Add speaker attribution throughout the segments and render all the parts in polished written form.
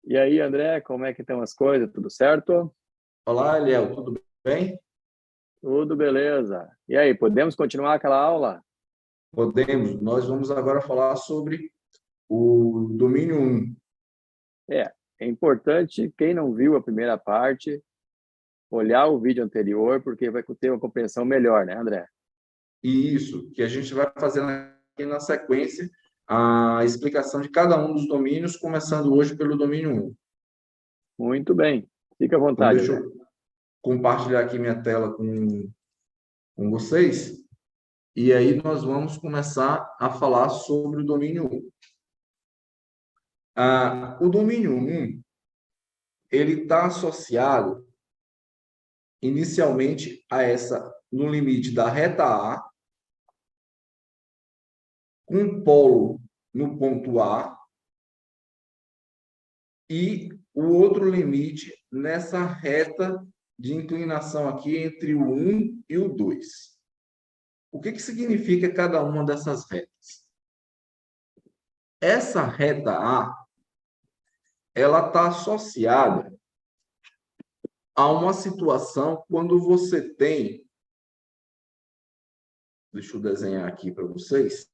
Speaker 1: E aí, André, como é que estão as coisas? Tudo certo?
Speaker 2: Olá, Eliel, tudo bem?
Speaker 1: Tudo beleza. E aí, podemos continuar aquela aula?
Speaker 2: Podemos. Nós vamos agora falar sobre o domínio um.
Speaker 1: É, é importante, quem não viu a primeira parte, olhar o vídeo anterior, porque vai ter uma compreensão melhor, né, André?
Speaker 2: E isso, que a gente vai fazendo aqui na sequência a explicação de cada um dos domínios, começando hoje pelo domínio um.
Speaker 1: Muito bem. Fica à
Speaker 2: Então,
Speaker 1: vontade,
Speaker 2: deixa
Speaker 1: André.
Speaker 2: eu compartilhar aqui minha tela com vocês. E aí nós vamos começar a falar sobre o domínio um. O domínio um, ele está associado inicialmente no limite da reta A, com um polo no ponto A e o outro limite nessa reta de inclinação aqui entre o 1 e o 2. O que significa cada uma dessas retas? Essa reta A, ela está associada a uma situação quando você tem, deixa eu desenhar aqui para vocês,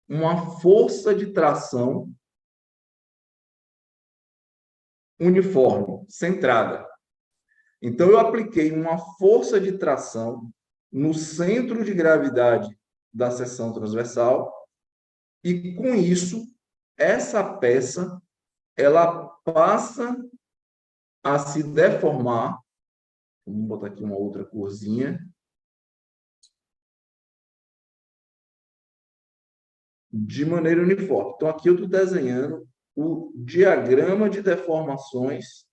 Speaker 2: uma força de tração uniforme, centrada. Então, eu apliquei uma força de tração no centro de gravidade da seção transversal e, com isso, essa peça ela passa a se deformar. Vamos botar aqui uma outra corzinha. De maneira uniforme. Então, aqui eu estou desenhando o diagrama de deformações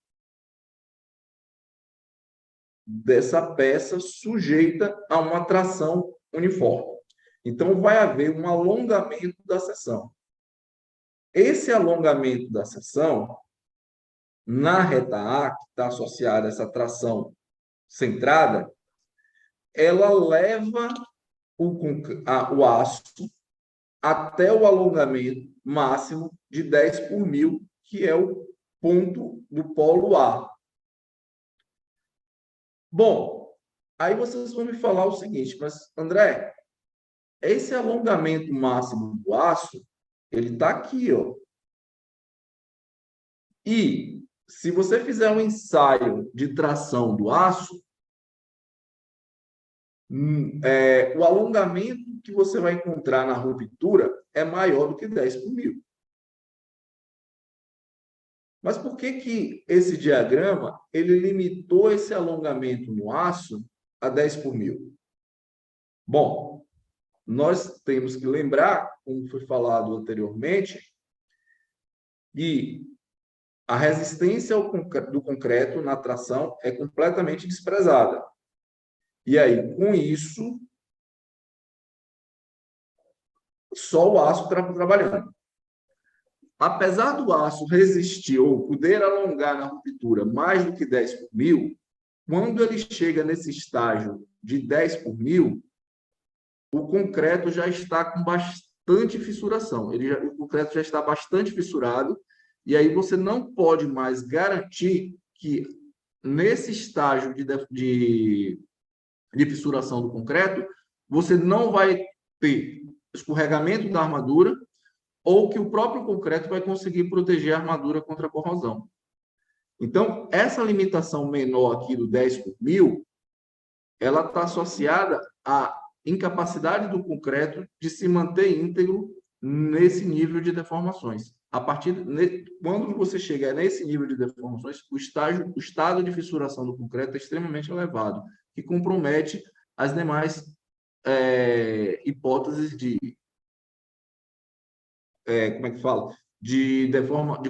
Speaker 2: dessa peça sujeita a uma tração uniforme. Então, vai haver um alongamento da seção. Esse alongamento da seção, na reta A, que está associada a essa tração centrada, ela leva o aço até o alongamento máximo de 10 por mil, que é o ponto do polo A. Bom, aí vocês vão me falar o seguinte, mas, André, esse alongamento máximo do aço, ele está aqui, ó. E se você fizer um ensaio de tração do aço, o alongamento que você vai encontrar na ruptura é maior do que 10 por mil. Mas por que esse diagrama ele limitou esse alongamento no aço a 10 por mil? Bom, nós temos que lembrar, como foi falado anteriormente, que a resistência do concreto na tração é completamente desprezada. E aí, com isso, só o aço está trabalhando. Apesar do aço resistir ou poder alongar na ruptura mais do que 10 por mil, quando ele chega nesse estágio de 10 por mil, o concreto já está com bastante fissuração. O concreto já está bastante fissurado, e aí você não pode mais garantir que nesse estágio de fissuração do concreto, você não vai ter escorregamento da armadura ou que o próprio concreto vai conseguir proteger a armadura contra a corrosão. Então, essa limitação menor aqui do 10 por mil, ela está associada à incapacidade do concreto de se manter íntegro nesse nível de deformações. Quando você chega nesse nível de deformações, o estado de fissuração do concreto é extremamente elevado, que compromete as demais hipóteses como é que fala? De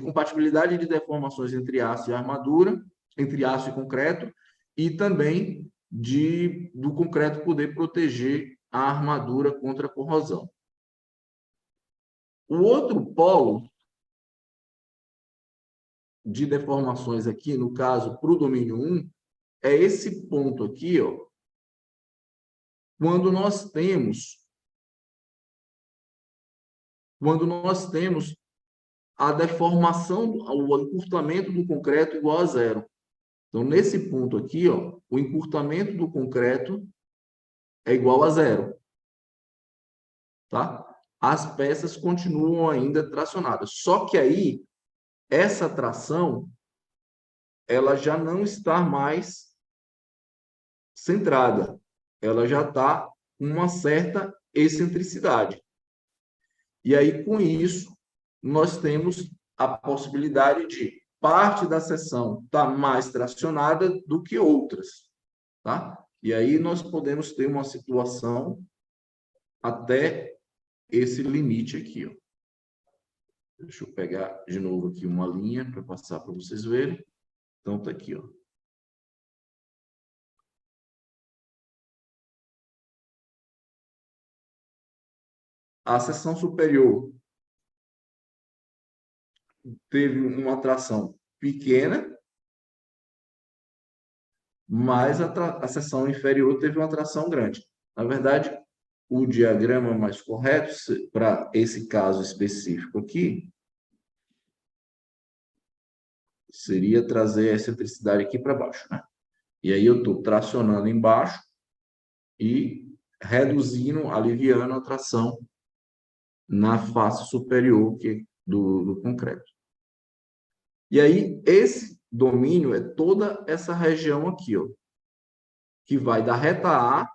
Speaker 2: compatibilidade de deformações entre aço e armadura, entre aço e concreto, e também do concreto poder proteger a armadura contra a corrosão. O outro polo de deformações aqui, no caso, para o domínio 1, é esse ponto aqui, ó, quando nós temos a deformação, o encurtamento do concreto igual a zero. Então, nesse ponto aqui, ó, o encurtamento do concreto é igual a zero. Tá? As peças continuam ainda tracionadas. Só que aí, essa tração, ela já não está mais centrada. Ela já está com uma certa excentricidade. E aí, com isso, nós temos a possibilidade de parte da seção estar mais tracionada do que outras. Tá? E aí nós podemos ter uma situação até esse limite aqui. Ó. Deixa eu pegar de novo aqui uma linha para passar para vocês verem. Então, está aqui. Ó. A seção superior teve uma tração pequena, mas a seção inferior teve uma tração grande. Na verdade, o diagrama mais correto para esse caso específico aqui seria trazer a excentricidade aqui para baixo, né? E aí eu estou tracionando embaixo e reduzindo, aliviando a tração na face superior do concreto. E aí, esse domínio é toda essa região aqui, ó, que vai da reta A,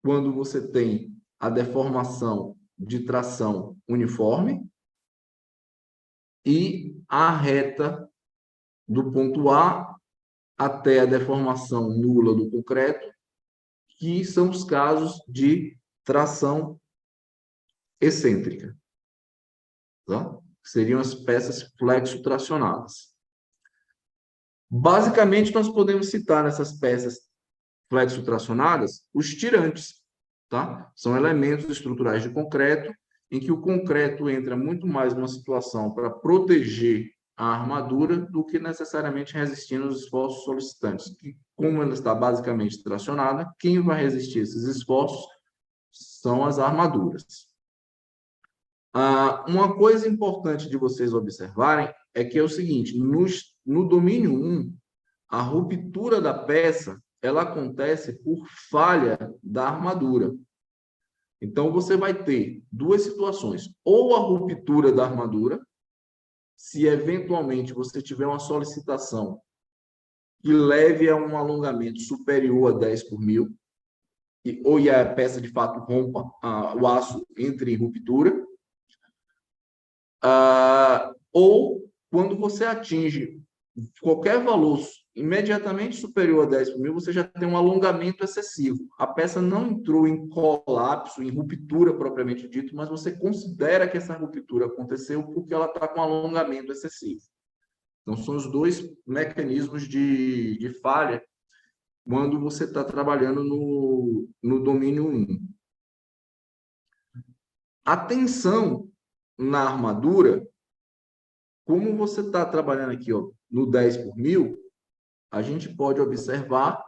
Speaker 2: quando você tem a deformação de tração uniforme, e a reta do ponto A até a deformação nula do concreto, que são os casos de tração excêntrica. Tá? Seriam as peças flexo-tracionadas. Basicamente, nós podemos citar nessas peças flexo-tracionadas os tirantes. Tá? São elementos estruturais de concreto em que o concreto entra muito mais numa situação para proteger a armadura do que necessariamente resistindo aos esforços solicitantes. Que, como ela está basicamente tracionada, quem vai resistir a esses esforços são as armaduras. Uma coisa importante de vocês observarem é que é o seguinte, no domínio 1, a ruptura da peça ela acontece por falha da armadura. Então, você vai ter duas situações. Ou a ruptura da armadura, se eventualmente você tiver uma solicitação que leve a um alongamento superior a 10 por mil, ou a peça de fato rompa o aço entre em ruptura, ou quando você atinge qualquer valor imediatamente superior a 10 por mil, você já tem um alongamento excessivo. A peça não entrou em colapso, em ruptura propriamente dito, mas você considera que essa ruptura aconteceu porque ela está com alongamento excessivo. Então, são os dois mecanismos de falha quando você está trabalhando no domínio 1. A tensão na armadura, como você está trabalhando aqui, ó, no 10 por mil, a gente pode observar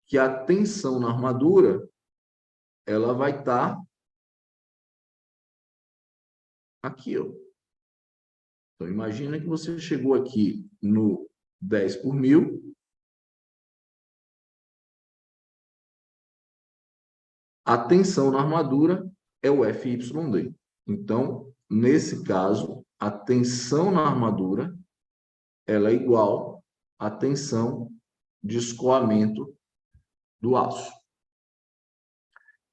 Speaker 2: que a tensão na armadura ela vai estar aqui, ó. Então, imagina que você chegou aqui no 10 por mil. A tensão na armadura é o FYD. Então, nesse caso, a tensão na armadura ela é igual à tensão de escoamento do aço.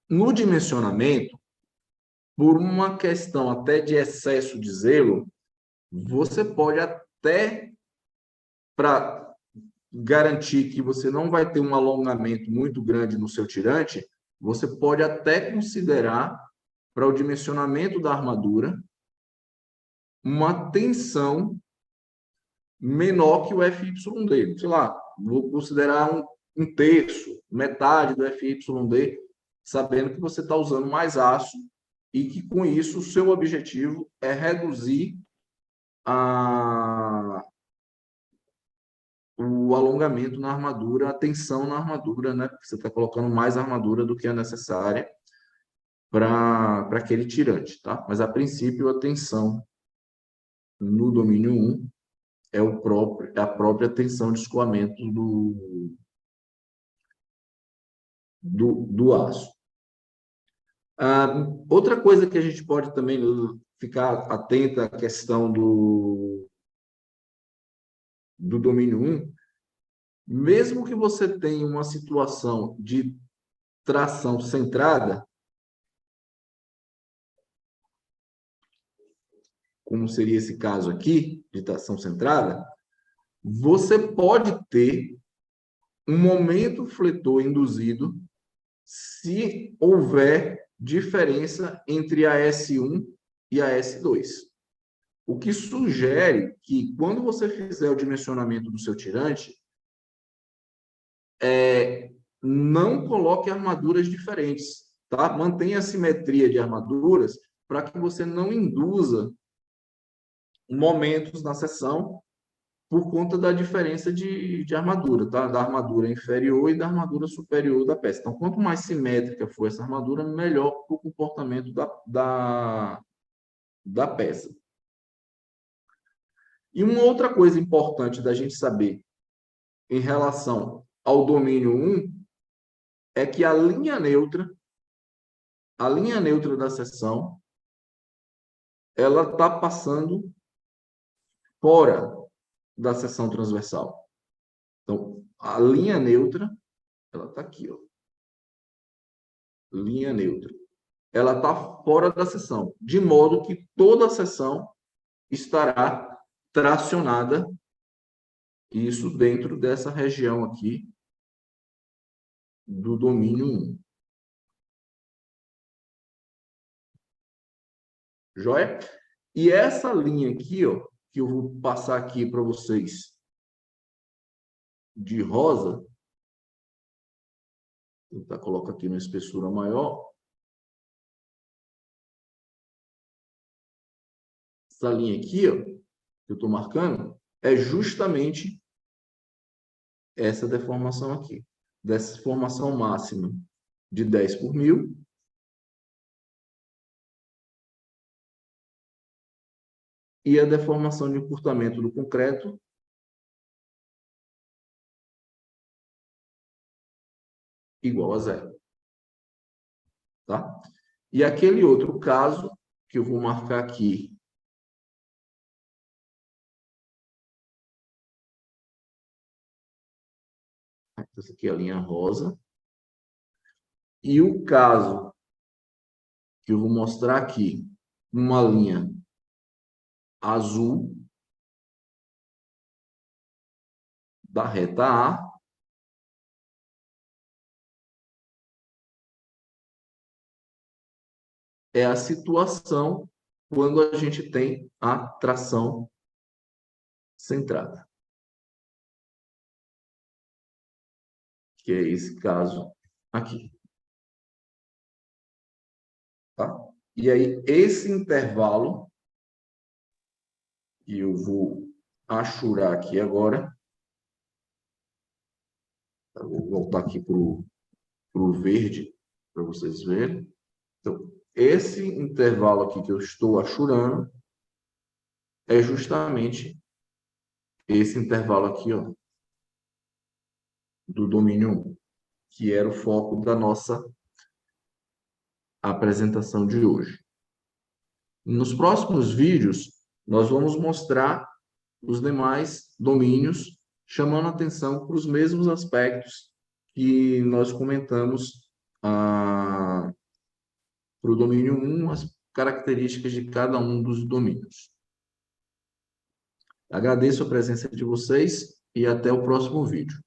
Speaker 2: No dimensionamento, por uma questão até de excesso de zelo, você pode até, para garantir que você não vai ter um alongamento muito grande no seu tirante, você pode até considerar, para o dimensionamento da armadura, uma tensão menor que o FYD. Sei lá, vou considerar um terço, metade do FYD, sabendo que você está usando mais aço e que, com isso, o seu objetivo é reduzir o alongamento na armadura, a tensão na armadura, né? Porque você está colocando mais armadura do que é necessária para aquele tirante, tá? Mas, a princípio, a tensão no domínio 1 é a própria tensão de escoamento do aço. Outra coisa que a gente pode também ficar atenta à questão do domínio 1, mesmo que você tenha uma situação de tração centrada, como seria esse caso aqui, de tração centrada, você pode ter um momento fletor induzido se houver diferença entre a S1 e a S2. O que sugere que, quando você fizer o dimensionamento do seu tirante, não coloque armaduras diferentes, tá? Mantenha a simetria de armaduras para que você não induza momentos na seção por conta da diferença de armadura, tá? Da armadura inferior e da armadura superior da peça. Então, quanto mais simétrica for essa armadura, melhor para o comportamento da peça. E uma outra coisa importante da gente saber em relação ao domínio 1 é que a linha neutra da seção, ela está passando fora da seção transversal. Então, a linha neutra, ela está aqui, ó. Linha neutra. Ela está fora da seção, de modo que toda a seção estará tracionada, isso dentro dessa região aqui do domínio 1. Joia? E essa linha aqui, ó, que eu vou passar aqui para vocês de rosa, vou tentar colocar aqui uma espessura maior. Essa linha aqui, ó, que eu estou marcando, é justamente essa deformação aqui. Dessa formação máxima de 10 por 1000. E a deformação de encurtamento do concreto igual a 0. Tá? E aquele outro caso, que eu vou marcar aqui, essa aqui é a linha rosa. E o caso que eu vou mostrar aqui, uma linha azul da reta A, é a situação quando a gente tem a tração centrada. Que é esse caso aqui. Tá? E aí, esse intervalo, que eu vou achurar aqui agora, eu vou voltar aqui para o verde, para vocês verem. Então, esse intervalo aqui que eu estou achurando é justamente esse intervalo aqui, ó, do domínio 1, que era o foco da nossa apresentação de hoje. Nos próximos vídeos, nós vamos mostrar os demais domínios, chamando atenção para os mesmos aspectos que nós comentamos para o domínio 1, as características de cada um dos domínios. Agradeço a presença de vocês e até o próximo vídeo.